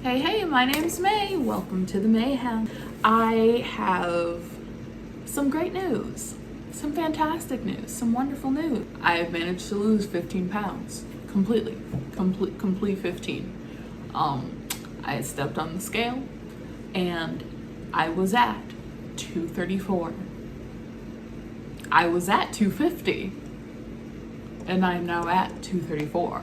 Hey, my name's May. Welcome to the Mayhem. I have some great news, some fantastic news, some wonderful news. I have managed to lose 15 pounds complete 15. I stepped on the scale and I was at 234. I was at 250 and I'm now at 234,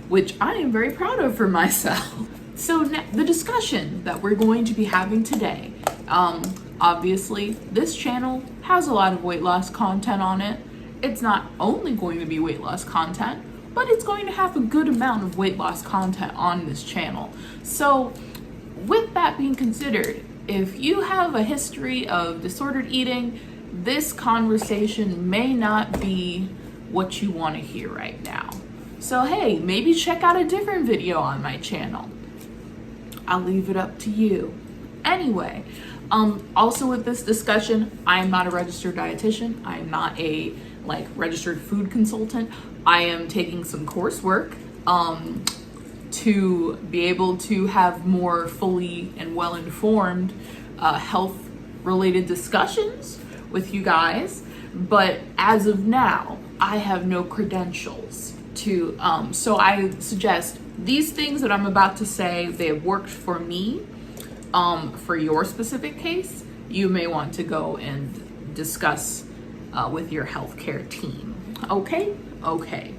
which I am very proud of for myself. So the discussion that we're going to be having today, obviously this channel has a lot of weight loss content on it. It's not only going to be weight loss content, but it's going to have a good amount of weight loss content on this channel. So with that being considered, if you have a history of disordered eating, this conversation may not be what you want to hear right now. So hey, maybe check out a different video on my channel. I'll leave it up to you. Anyway, also with this discussion, I am not a registered dietitian. I am not a registered food consultant. I am taking some coursework to be able to have more fully and well-informed health related discussions with you guys. But as of now, I have no credentials to, so I suggest these things that I'm about to say, they have worked for me. For your specific case, you may want to go and discuss with your healthcare team. Okay? Okay.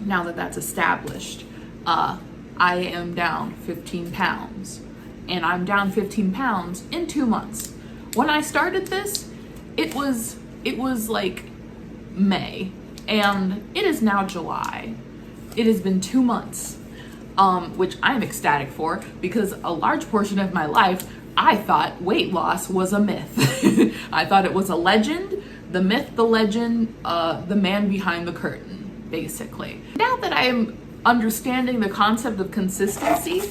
Now that that's established, I am down 15 pounds. And I'm down 15 pounds in 2 months. When I started this, it was like May, and it is now July. It has been 2 months. Which I'm ecstatic for, because a large portion of my life, I thought weight loss was a myth. I thought it was a legend, the myth, the legend, the man behind the curtain, basically. Now that I am understanding the concept of consistency,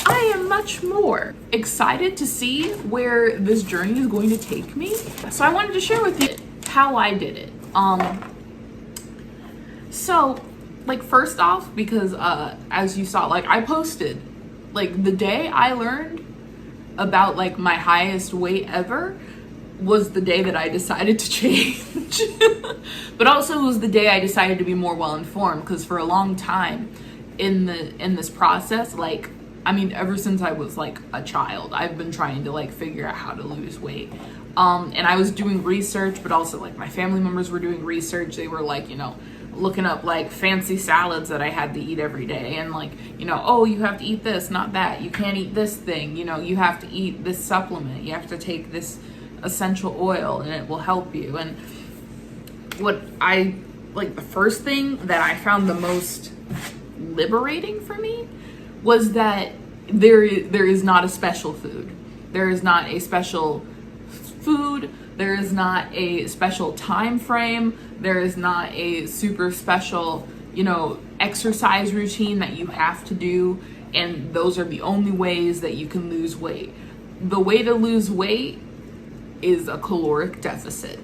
I am much more excited to see where this journey is going to take me. So I wanted to share with you how I did it. First off, because as you saw, I posted the day I learned about my highest weight ever was the day that I decided to change. But also it was the day I decided to be more well informed, because for a long time in this process, ever since I was a child, I've been trying to figure out how to lose weight. And I was doing research, but also my family members were doing research. They were looking up fancy salads that I had to eat every day, and oh, you have to eat this, not that, you can't eat this thing, you have to eat this supplement, you have to take this essential oil and it will help you. And what I the first thing that I found the most liberating for me was that there is not a special food. There is not a special food. There is not a special time frame. There is not a super special, exercise routine that you have to do. And those are the only ways that you can lose weight. The way to lose weight is a caloric deficit.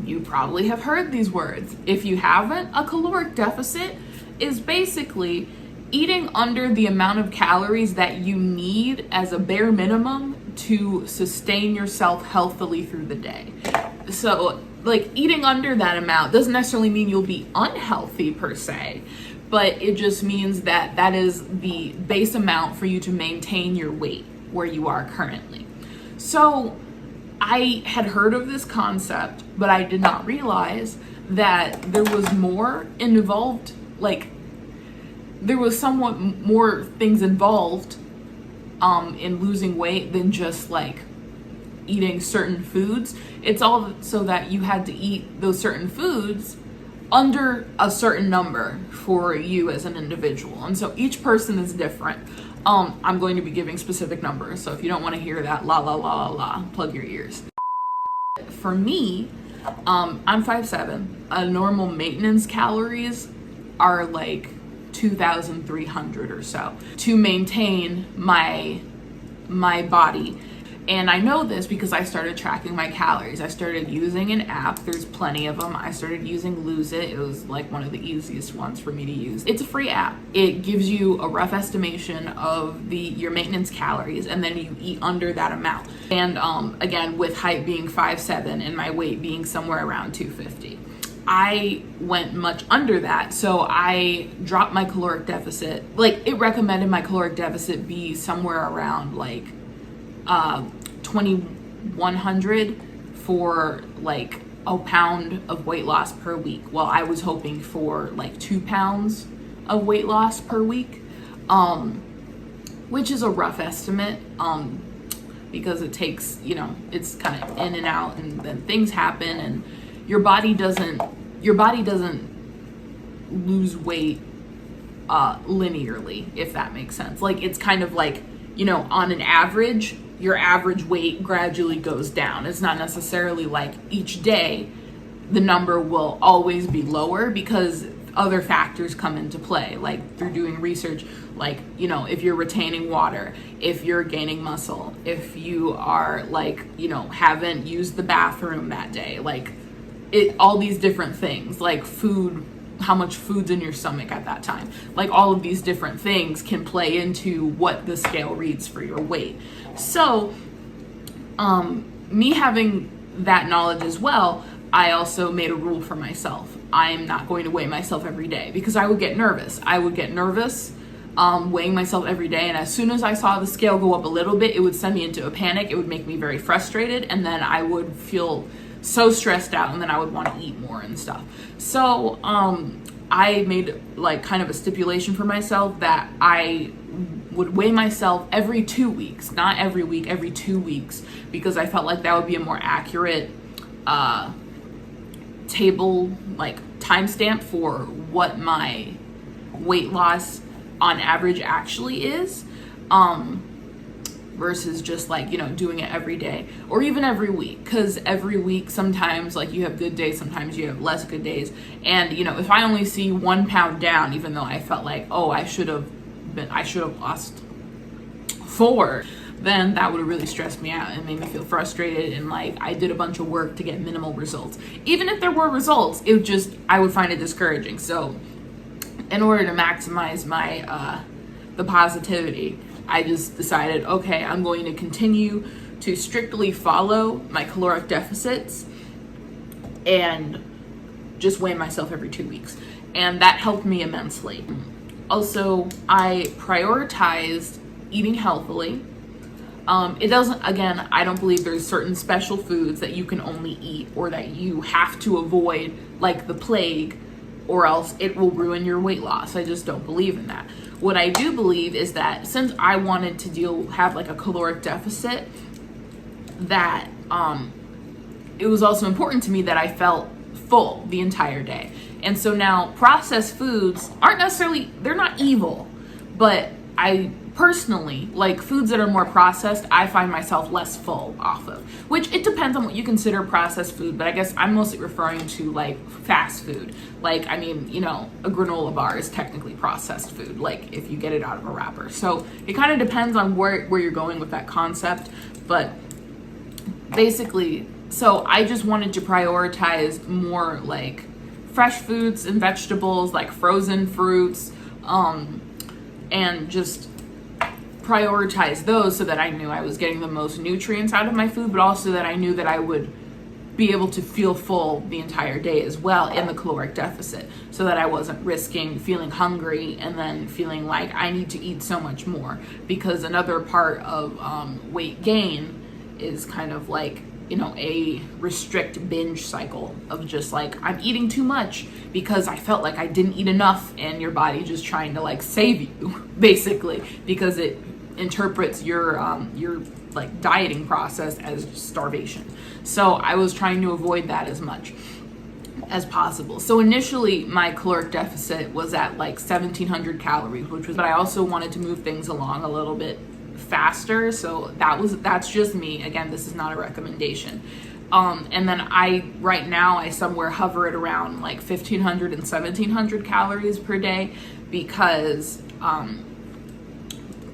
You probably have heard these words. If you haven't, a caloric deficit is basically eating under the amount of calories that you need as a bare minimum to sustain yourself healthily through the day. So eating under that amount doesn't necessarily mean you'll be unhealthy per se, but it just means that that is the base amount for you to maintain your weight where you are currently. So I had heard of this concept, but I did not realize that there was more involved, there was somewhat more things involved in losing weight than just eating certain foods. It's all so that you had to eat those certain foods under a certain number for you as an individual. And so each person is different. I'm going to be giving specific numbers. So if you don't want to hear that, plug your ears. For me, I'm 5'7". A normal maintenance calories are 2,300 or so to maintain my body. And I know this because I started tracking my calories. I started using an app. There's plenty of them. I started using Lose It. It was like one of the easiest ones for me to use. It's a free app. It gives you a rough estimation of your maintenance calories, and then you eat under that amount. And again, with height being 5'7" and my weight being somewhere around 250. I went much under that, so I dropped my caloric deficit. Like, it recommended my caloric deficit be somewhere around like 2,100 for like a pound of weight loss per week. Well, I was hoping for like 2 pounds of weight loss per week, which is a rough estimate, because it takes, it's kind of in and out, and then things happen, and your body doesn't lose weight linearly, if that makes sense. Like, it's kind of like, on an average, your average weight gradually goes down. It's not necessarily like each day the number will always be lower, because other factors come into play, like through doing research, like, if you're retaining water, if you're gaining muscle, if you are like, haven't used the bathroom that day, like all these different things, like food, how much food's in your stomach at that time. Like, all of these different things can play into what the scale reads for your weight. So, me having that knowledge as well, I also made a rule for myself. I'm not going to weigh myself every day, because I would get nervous. Weighing myself every day, and as soon as I saw the scale go up a little bit, it would send me into a panic. It would make me very frustrated, and then I would feel so stressed out, and then I would want to eat more and stuff. So I made like kind of a stipulation for myself that I would weigh myself every 2 weeks, not every week, every 2 weeks, because I felt like that would be a more accurate table, like timestamp for what my weight loss on average actually is, versus just like, doing it every day or even every week. Because every week, sometimes like you have good days, sometimes you have less good days. And, if I only see 1 pound down, even though I felt like, oh, I should have lost 4, then that would have really stressed me out and made me feel frustrated. And like, I did a bunch of work to get minimal results. Even if there were results, I would find it discouraging. So in order to maximize my, the positivity, I just decided, okay, I'm going to continue to strictly follow my caloric deficits and just weigh myself every 2 weeks. And that helped me immensely. Also, I prioritized eating healthily. It doesn't, again, I don't believe there's certain special foods that you can only eat or that you have to avoid like the plague, or else it will ruin your weight loss. I just don't believe in that. What I do believe is that since I wanted to have like a caloric deficit, that it was also important to me that I felt full the entire day. And so now processed foods aren't necessarily, they're not evil, but I personally, like foods that are more processed, I find myself less full off of, which it depends on what you consider processed food, but I guess I'm mostly referring to like fast food. Like, I mean, a granola bar is technically processed food, like if you get it out of a wrapper. So it kind of depends on where you're going with that concept, but basically, so I just wanted to prioritize more like fresh foods and vegetables, like frozen fruits, and just prioritize those so that I knew I was getting the most nutrients out of my food, but also that I knew that I would be able to feel full the entire day as well in the caloric deficit, so that I wasn't risking feeling hungry and then feeling like I need to eat so much more. Because another part of weight gain is kind of like, a restrict binge cycle of just like, I'm eating too much because I felt like I didn't eat enough, and your body just trying to like save you basically, because it interprets your like dieting process as starvation. So I was trying to avoid that as much as possible. So initially my caloric deficit was at like 1,700 calories, but I also wanted to move things along a little bit faster. So that's just me. Again, this is not a recommendation. And then right now I somewhere hover at around like 1,500 and 1,700 calories per day, because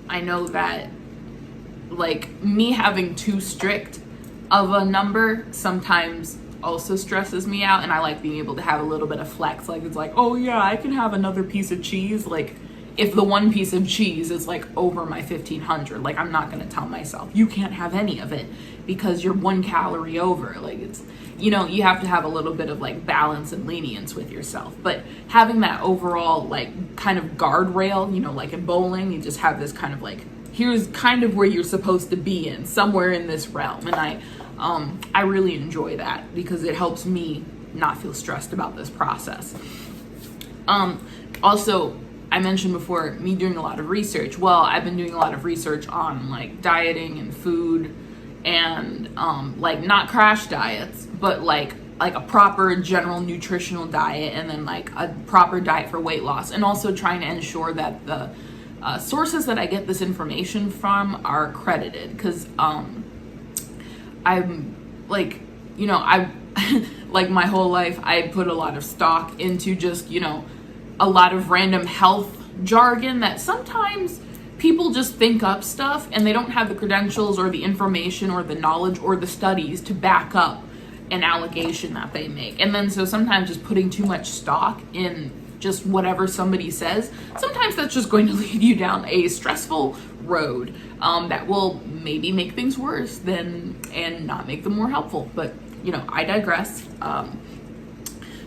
I know that like me having too strict of a number sometimes also stresses me out, and I like being able to have a little bit of flex. Like, it's like, oh yeah, I can have another piece of cheese. Like, if the one piece of cheese is like over my 1500, like, I'm not gonna tell myself you can't have any of it because you're 1 calorie over. Like, it's, you know, you have to have a little bit of like balance and lenience with yourself. But having that overall like kind of guardrail, you know, like in bowling, you just have this kind of like, here's kind of where you're supposed to be in, somewhere in this realm. And I really enjoy that because it helps me not feel stressed about this process. Also, I mentioned before me doing a lot of research. Well, I've been doing a lot of research on like dieting and food, and like not crash diets, but like a proper general nutritional diet, and then like a proper diet for weight loss, and also trying to ensure that the sources that I get this information from are accredited, because I'm like, you know, I like my whole life I put a lot of stock into just, you know, a lot of random health jargon that sometimes people just think up stuff and they don't have the credentials or the information or the knowledge or the studies to back up an allegation that they make. And then so sometimes just putting too much stock in just whatever somebody says, sometimes that's just going to lead you down a stressful road that will maybe make things worse than, and not make them more helpful. But, you know, I digress.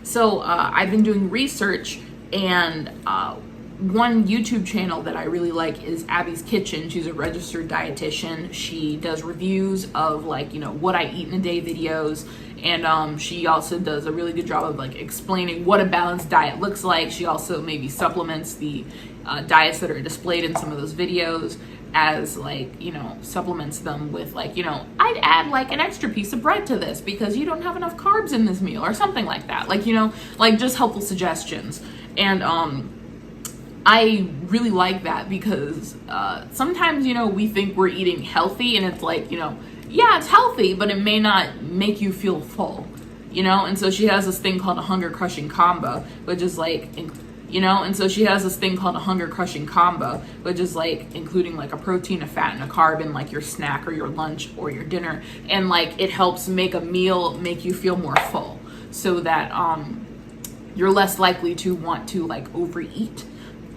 So I've been doing research, and one YouTube channel that I really like is Abby's Kitchen. She's a registered dietitian. She does reviews of like, you know, what I eat in a day videos. And she also does a really good job of like explaining what a balanced diet looks like. She also maybe supplements the diets that are displayed in some of those videos as like, you know, supplements them with like, you know, I'd add like an extra piece of bread to this because you don't have enough carbs in this meal or something like that. Like, you know, like just helpful suggestions. And I really like that because sometimes, you know, we think we're eating healthy, and it's like, you know, yeah, it's healthy, but it may not make you feel full, you know? And so she has this thing called a hunger crushing combo, which is like, you know, and so she has this thing called a hunger crushing combo, which is like including like a protein, a fat, and a carb in like your snack or your lunch or your dinner. And like it helps make a meal make you feel more full, so that you're less likely to want to like overeat.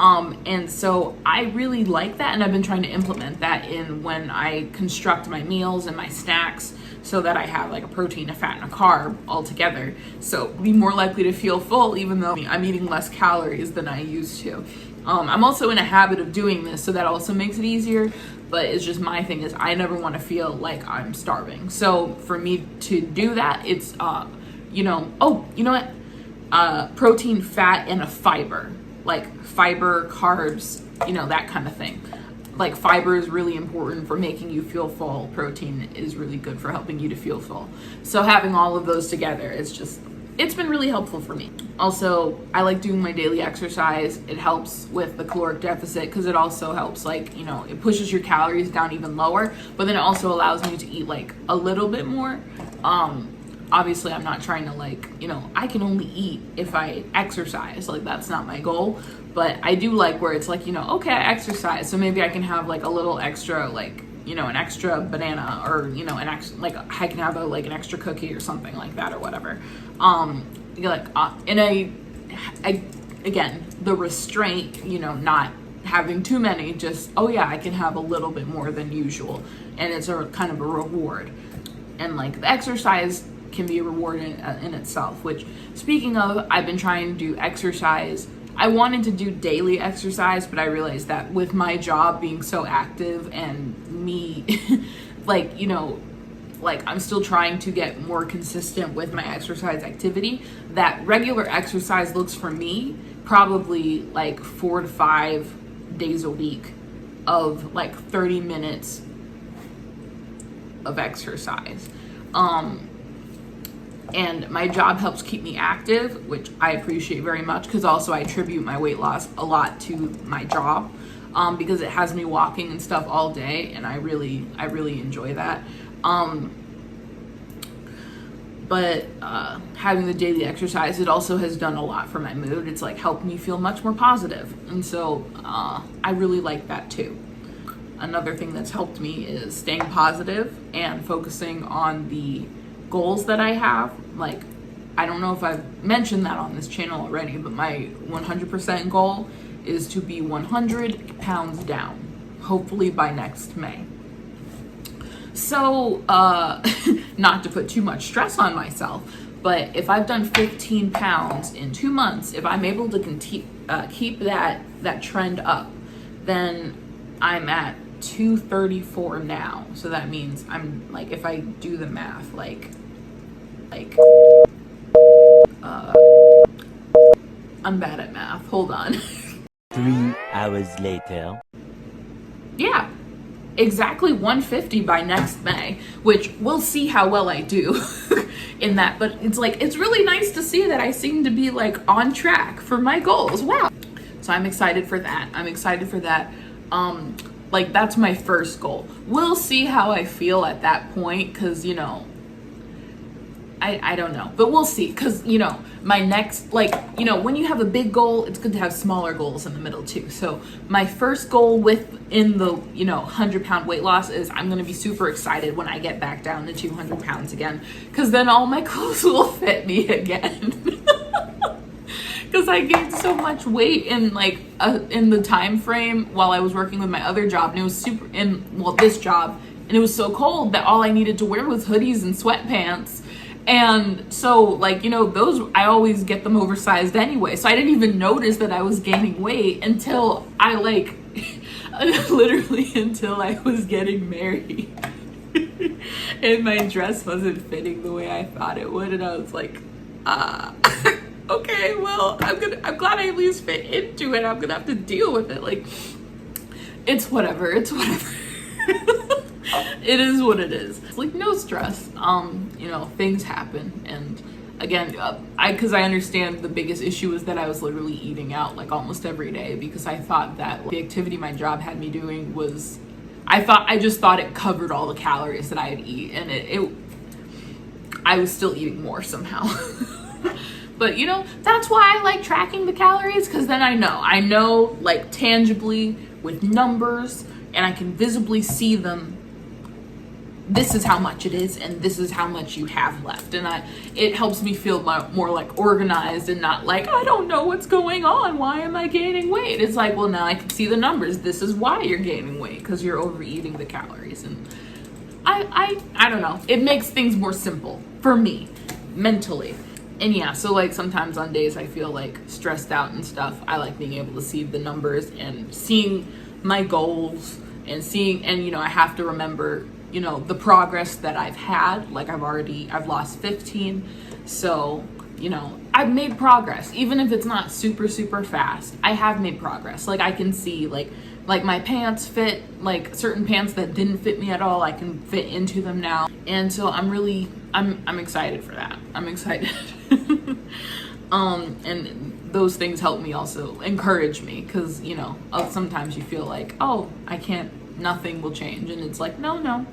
And so I really like that, and I've been trying to implement that in when I construct my meals and my snacks, so that I have like a protein, a fat, and a carb all together. So be more likely to feel full, even though I'm eating less calories than I used to. I'm also in a habit of doing this, so that also makes it easier. But it's just, my thing is I never want to feel like I'm starving. So for me to do that, it's you know, oh, you know what? Protein, fat, and a fiber. Like fiber, carbs, you know, that kind of thing. Like fiber is really important for making you feel full. Protein is really good for helping you to feel full. So having all of those together, it's been really helpful for me. Also, I like doing my daily exercise. It helps with the caloric deficit because it also helps, like, you know, it pushes your calories down even lower, but then it also allows me to eat like a little bit more. Obviously, I'm not trying to like, you know, I can only eat if I exercise. Like, that's not my goal. But I do like where it's like, you know, okay, I exercise, so maybe I can have like a little extra, like, you know, an extra banana, or, you know, an extra, like I can have like an extra cookie or something like that, or whatever. Like, and I again, the restraint, you know, not having too many, just, oh yeah, I can have a little bit more than usual, and it's a kind of a reward. And like the exercise can be a reward in itself, which, speaking of, I've been trying to do exercise. I wanted to do daily exercise, but I realized that with my job being so active and me like, you know, like I'm still trying to get more consistent with my exercise activity, that regular exercise looks for me probably like 4 to 5 days a week of like 30 minutes of exercise. And my job helps keep me active, which I appreciate very much, because also I attribute my weight loss a lot to my job, because it has me walking and stuff all day, and I really enjoy that. But having the daily exercise, it also has done a lot for my mood. It's like helped me feel much more positive, and so I really like that too. another thing that's helped me is staying positive and focusing on the goals that I have. Like, I don't know if I've mentioned that on this channel already, but my 100% goal is to be 100 pounds down, hopefully by next May. So, not to put too much stress on myself, but if I've done 15 pounds in 2 months, if I'm able to keep that trend up, then I'm at 234 now. So that means I'm like, if I do the math, I'm bad at math. Hold on. 3 hours later. Yeah, exactly 150 by next May, which we'll see how well I do in that. But it's like, it's really nice to see that I seem to be like on track for my goals. Wow. So I'm excited for that. Like, that's my first goal. We'll see how I feel at that point, because, you know, I don't know, but we'll see. Because, you know, my next, like, you know, when you have a big goal, it's good to have smaller goals in the middle too. So my first goal within the, you know, 100-pound weight loss is I'm going to be super excited when I get back down to 200 pounds again, because then all my clothes will fit me again. Because I gained so much weight in the time frame while I was working with my other job, and it was this job, and it was so cold that all I needed to wear was hoodies and sweatpants. And so, like, you know, those, I always get them oversized anyway. So I didn't even notice that I was gaining weight until literally until I was getting married. And my dress wasn't fitting the way I thought it would. And I was like, okay, well, I'm glad I at least fit into it. I'm gonna have to deal with it. Like, it's whatever. It is what it is. It's like, no stress. You know, things happen. And again, because I understand the biggest issue is that I was literally eating out like almost every day, because I thought that the activity my job had me doing was, I just thought it covered all the calories that I'd eat, and I was still eating more somehow. But, you know, that's why I like tracking the calories, because then I know like tangibly with numbers, and I can visibly see them. This is how much it is, and this is how much you have left. And it helps me feel more like organized, and not like, I don't know what's going on. Why am I gaining weight? It's like, well, now I can see the numbers. This is why you're gaining weight, because you're overeating the calories. And I don't know. It makes things more simple for me mentally. And yeah, so like sometimes on days I feel like stressed out and stuff, I like being able to see the numbers and seeing my goals, and you know, I have to remember, you know, the progress that I've had. Like, I've lost 15. So, you know, I've made progress. Even if it's not super, super fast, I have made progress. Like, I can see like my pants fit, like certain pants that didn't fit me at all, I can fit into them now. And so I'm excited for that. I'm excited. And those things help me also encourage me, because, you know, sometimes you feel like, oh, nothing will change. And it's like, no.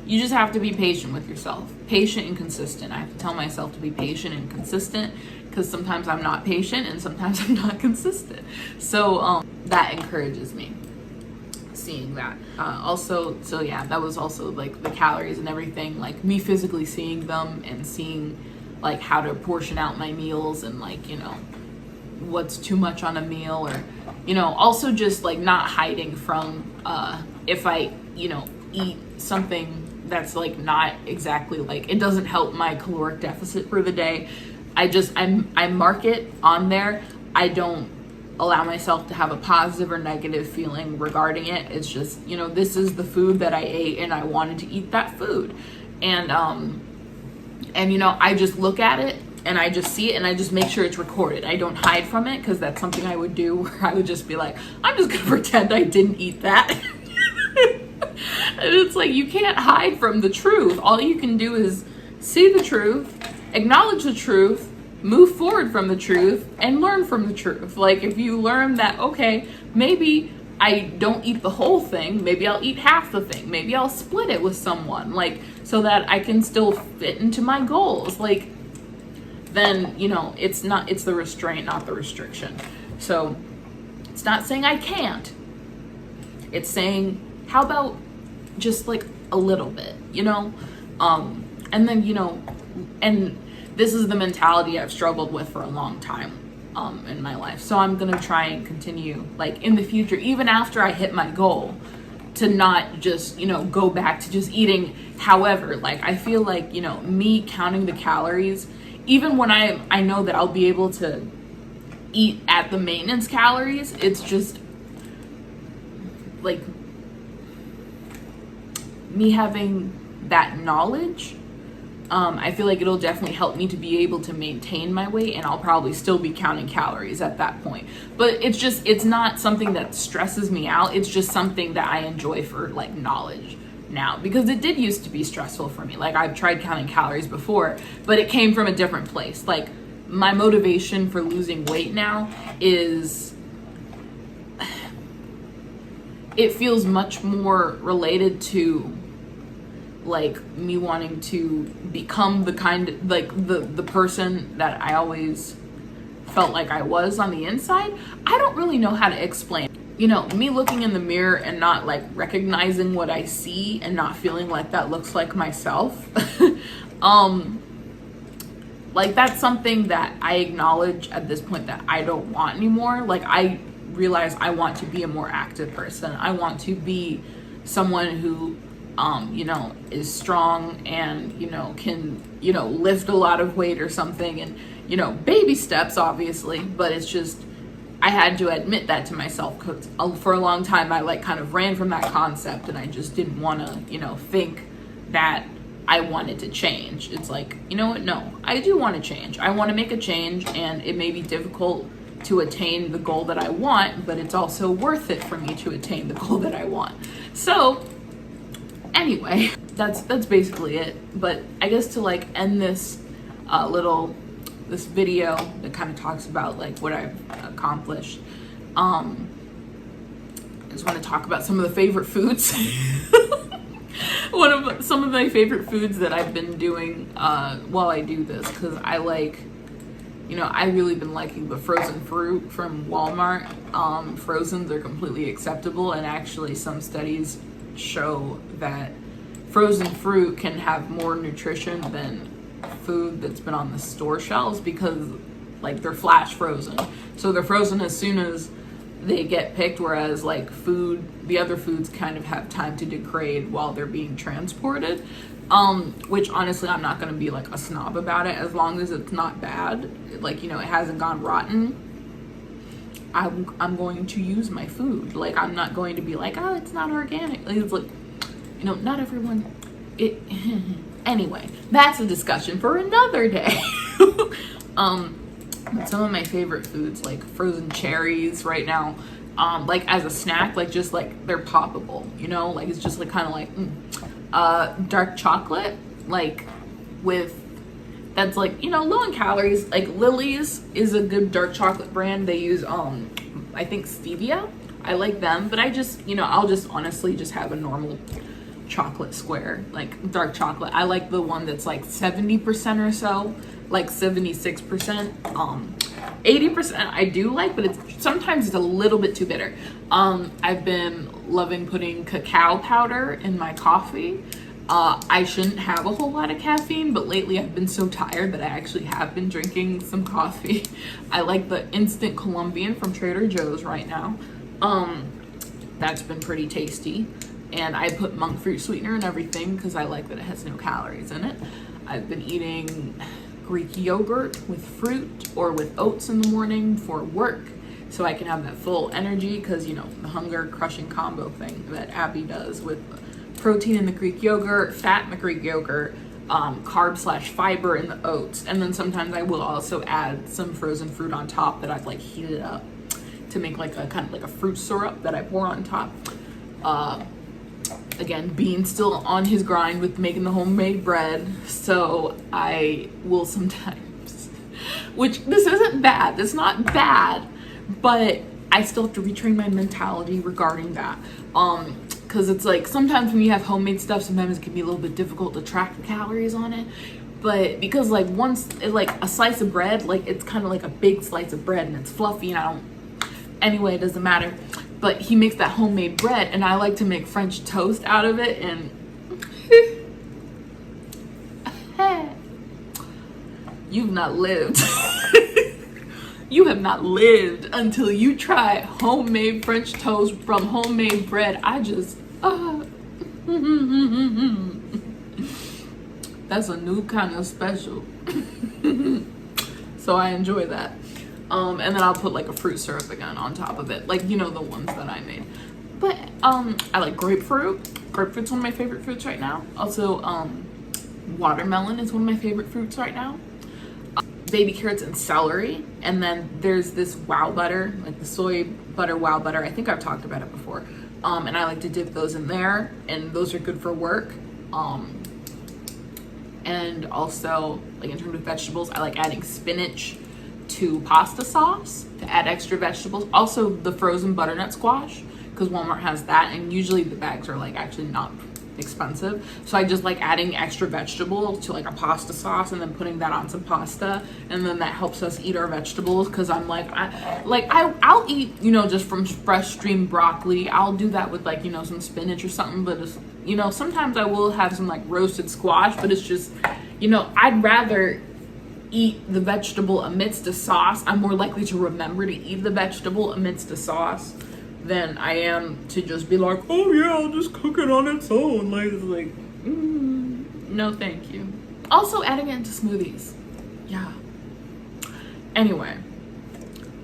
You just have to be patient with yourself. Patient and consistent. I have to tell myself to be patient and consistent, because sometimes I'm not patient and sometimes I'm not consistent. So that encourages me, seeing that. So yeah, that was also like the calories and everything, like me physically seeing them and seeing like how to portion out my meals, and like, you know, what's too much on a meal, or, you know, also just like not hiding from if I, you know, eat something that's like not exactly, like, it doesn't help my caloric deficit for the day, I mark it on there. I don't allow myself to have a positive or negative feeling regarding it. It's just, you know, this is the food that I ate, and I wanted to eat that food. And you know, I just look at it, and I just see it, and I just make sure it's recorded. I don't hide from it, because that's something I would do, where I would just be like, I'm just gonna pretend I didn't eat that. And it's like, you can't hide from the truth. All you can do is see the truth, acknowledge the truth, move forward from the truth, and learn from the truth. Like, if you learn that, okay, maybe I don't eat the whole thing, maybe I'll eat half the thing, maybe I'll split it with someone, like, so that I can still fit into my goals, like, then, you know, it's the restraint, not the restriction. So it's not saying I can't, it's saying how about just like a little bit, you know? And then, you know, and this is the mentality I've struggled with for a long time in my life. So I'm gonna try and continue, like, in the future, even after I hit my goal, to not just, you know, go back to just eating however. Like, I feel like, you know, me counting the calories, even when I know that I'll be able to eat at the maintenance calories, it's just like me having that knowledge. I feel like it'll definitely help me to be able to maintain my weight, and I'll probably still be counting calories at that point. But it's not something that stresses me out. It's just something that I enjoy for like knowledge now, because it did used to be stressful for me. Like, I've tried counting calories before, but it came from a different place. Like, my motivation for losing weight now is, it feels much more related to like me wanting to become the kind, like the person that I always felt like I was on the inside. I don't really know how to explain. You know, me looking in the mirror and not like recognizing what I see and not feeling like that looks like myself. Like, that's something that I acknowledge at this point that I don't want anymore. Like, I realize I want to be a more active person. I want to be someone who you know, is strong and, you know, can, you know, lift a lot of weight or something, and, you know, baby steps, obviously, but it's just, I had to admit that to myself, because for a long time I like kind of ran from that concept, and I just didn't want to, you know, think that I wanted to change. It's like, you know what, no, I do want to change. I want to make a change, and it may be difficult to attain the goal that I want, but it's also worth it for me to attain the goal that I want. So anyway, that's basically it. But I guess to like end this this video that kind of talks about like what I've accomplished, I just want to talk about some of the favorite foods. Some of my favorite foods that I've been doing while I do this, because I like, you know, I really been liking the frozen fruit from Walmart. Frozens are completely acceptable, and actually some studies show that frozen fruit can have more nutrition than food that's been on the store shelves, because like they're flash frozen. So they're frozen as soon as they get picked, whereas like the other foods kind of have time to degrade while they're being transported. Which honestly, I'm not going to be like a snob about it, as long as it's not bad. Like, you know, it hasn't gone rotten. I'm going to use my food. Like, I'm not going to be like, oh, it's not organic. Like, it's like, you know, not everyone. Anyway, that's a discussion for another day. Some of my favorite foods, like frozen cherries right now, like as a snack, like just like they're poppable, you know, like it's just like kind of like dark chocolate, like with, that's like, you know, low in calories. Like Lily's is a good dark chocolate brand. They use I think stevia. I like them, but I just, you know, I'll just honestly just have a normal chocolate square, like dark chocolate. I like the one that's like 70% or so, like 76%. 80% I do like, but sometimes it's a little bit too bitter. I've been loving putting cacao powder in my coffee. I shouldn't have a whole lot of caffeine, but lately I've been so tired that I actually have been drinking some coffee. I like the instant Colombian from Trader Joe's right now. That's been pretty tasty. And I put monk fruit sweetener and everything because I like that it has no calories in it. I've been eating Greek yogurt with fruit or with oats in the morning for work, so I can have that full energy, because, you know, the hunger crushing combo thing that Abby does with protein in the Greek yogurt, fat in the Greek yogurt, carb/fiber in the oats. And then sometimes I will also add some frozen fruit on top that I've like heated up to make like a kind of like a fruit syrup that I pour on top. Again, Bean's still on his grind with making the homemade bread, so I will sometimes, which this isn't bad, it's not bad, but I still have to retrain my mentality regarding that. Because it's like, sometimes when you have homemade stuff, sometimes it can be a little bit difficult to track the calories on it. But because like once, like a slice of bread, like it's kind of like a big slice of bread and it's fluffy, and Anyway, it doesn't matter. But he makes that homemade bread, and I like to make French toast out of it, and you've not lived. You have not lived until you try homemade French toast from homemade bread. That's a new kind of special. So I enjoy that. And then I'll put like a fruit syrup again on top of it. Like, you know, the ones that I made. But I like grapefruit. Grapefruit's one of my favorite fruits right now. Also, watermelon is one of my favorite fruits right now. Baby carrots and celery. And then there's this wow butter, like the soy butter wow butter. I think I've talked about it before. And I like to dip those in there, and those are good for work. And also, like in terms of vegetables, I like adding spinach to pasta sauce to add extra vegetables. Also the frozen butternut squash, because Walmart has that, and usually the bags are like actually not expensive. So I just like adding extra vegetables to like a pasta sauce and then putting that on some pasta, and then that helps us eat our vegetables, because I'm like I'll eat, you know, just from fresh streamed broccoli. I'll do that with like, you know, some spinach or something, but it's, you know, sometimes I will have some like roasted squash, but it's just, you know, I'd rather eat the vegetable amidst a sauce. I'm more likely to remember to eat the vegetable amidst a sauce than I am to just be like, oh yeah, I'll just cook it on its own. No thank you. Also adding it into smoothies. Yeah. Anyway,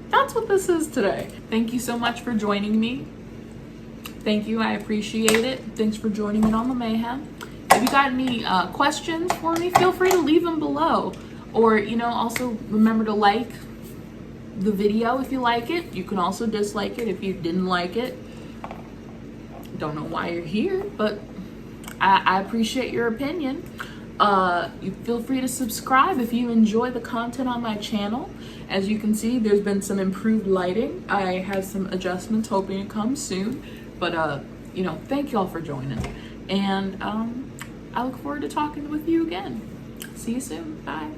that's what this is today. Thank you so much for joining me. Thank you, I appreciate it. Thanks for joining in on the mayhem. If you got any questions for me, feel free to leave them below. Or, you know, also remember to like the video if you like it. You can also dislike it if you didn't like it. Don't know why you're here, but I appreciate your opinion. You feel free to subscribe if you enjoy the content on my channel. As you can see, there's been some improved lighting. I have some adjustments, hoping it comes soon. But, you know, thank y'all for joining. And I look forward to talking with you again. See you soon. Bye.